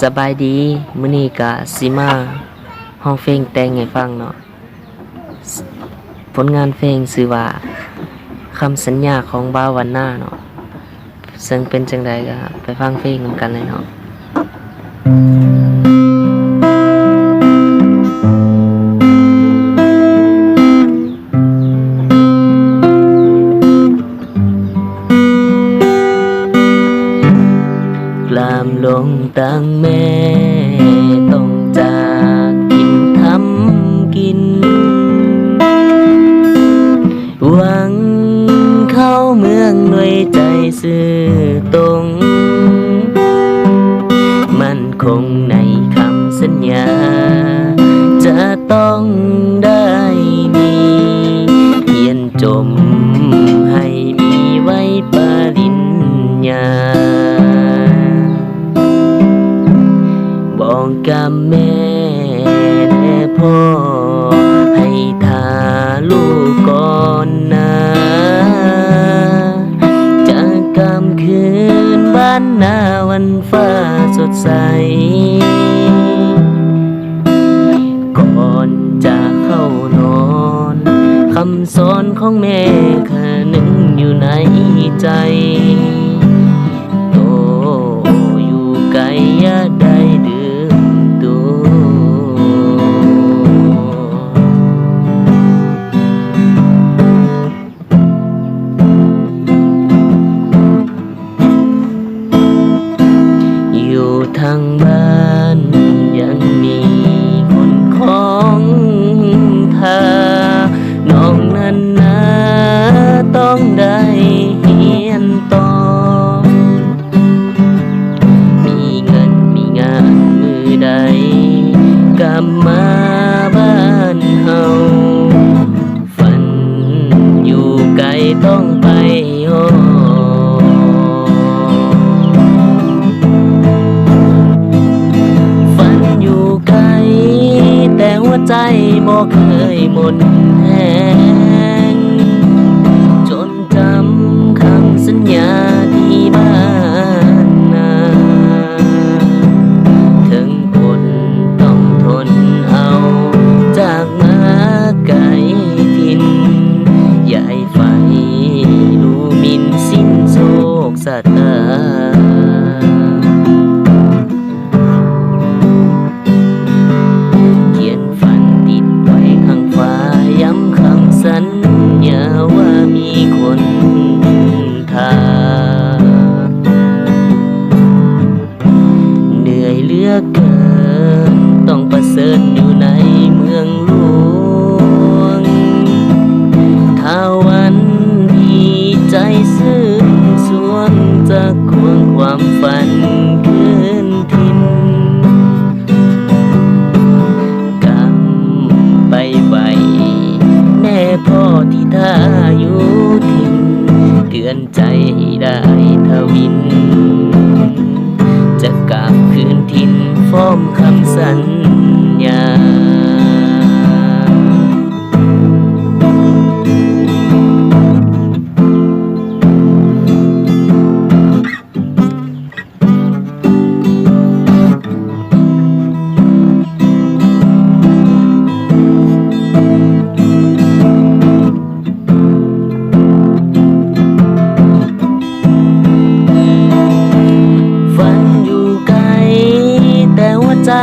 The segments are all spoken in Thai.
สบายดีมื้อนี้กะสิมาร้องเพลงแต่งให้ฟังเนาะผลงานเพลงชื่อว่าคำสัญญาของบ่าววันหน้าเนาะซึ่งเป็นจังใดก็ไปฟังเพลงนำกันเลยเนาะกลามลงตั้งแม่ต้องจากกินทำกินหวังเข้าเมืองด้วยใจซื่อตรงมันคงในคำสัญญาจะต้องได้มีเขียนจมให้มีไว้ปริญญาบอกกับแม่และพ่อให้ทาลูกก่อนนะจะกำคืนบ้านหน้าวันฟ้าสดใสก่อนจะเข้านอนคำสอนของแม่ข้านึงอยู่ในใจโตอยู่ไกลอย่าได้ลืมตัวอยู่ทางบ้านยังมีคนของเธอน้องนั้นนะต้องได้เฮียนต่อมีเงินมีงานมือใดกลับมาบ้านเฮาฝันอยู่ไกลต้องไปฮอฝันอยู่ไกลแต่หัวใจบ่เคยหมดแห้งจนจำคำสัญญาที่บ้านนาถึงคนต้องทนเอาจากมาไกลถิ่นอย่าให้ไฟดูหมิ่นสิ้นโศกสตาเขียนฝันติดไว้ข้างฟ้าย้ำคำสัญญาว่ามีคนทาเหนื่อยเหลือเกินต้องประเสริฐอยู่ในเมืองหลวงถ้าวันที่ใจซึ้งสวงจะควงความฝันคืนถิ่นกำไปไวแม่พ่อที่ท่าอยู่ถิ่นเตือนใจให้ได้ทวินจะกลับคืนถิ่นฟ้อมคำสัญญาใจ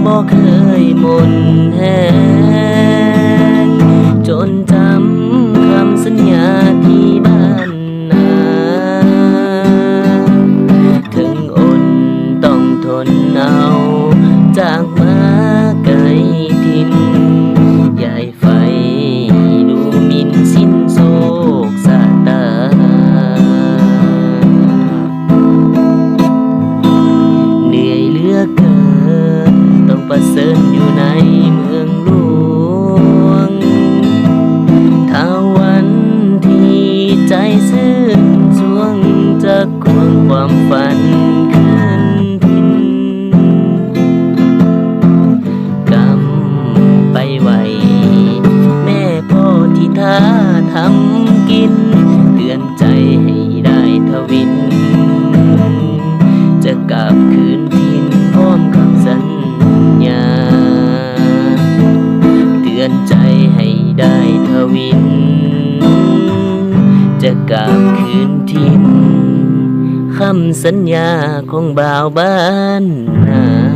บ่เคยหมดแห้งจนจำคำสัญญาที่บ้านนาถึงอดต้องทนเอาจากมาไกลถิ่นยายไฟดูหมิ่นสิ้นโศกสาตาเหนื่อยเหลือเกินต้องประเสริฐอยู่ในเมืองหลวงถ้าวันที่ใจซึ้งสวงจะควงความฝันคืนถิ่นกำไปไวแม่พ่อที่ท่าทำกินเตือนใจให้ได้ทวินจะกลับคืนถิ่นพร้อม ได้ทวิน จะกลับคืนถิ่นคำสัญญาของบ่าวบ้านนา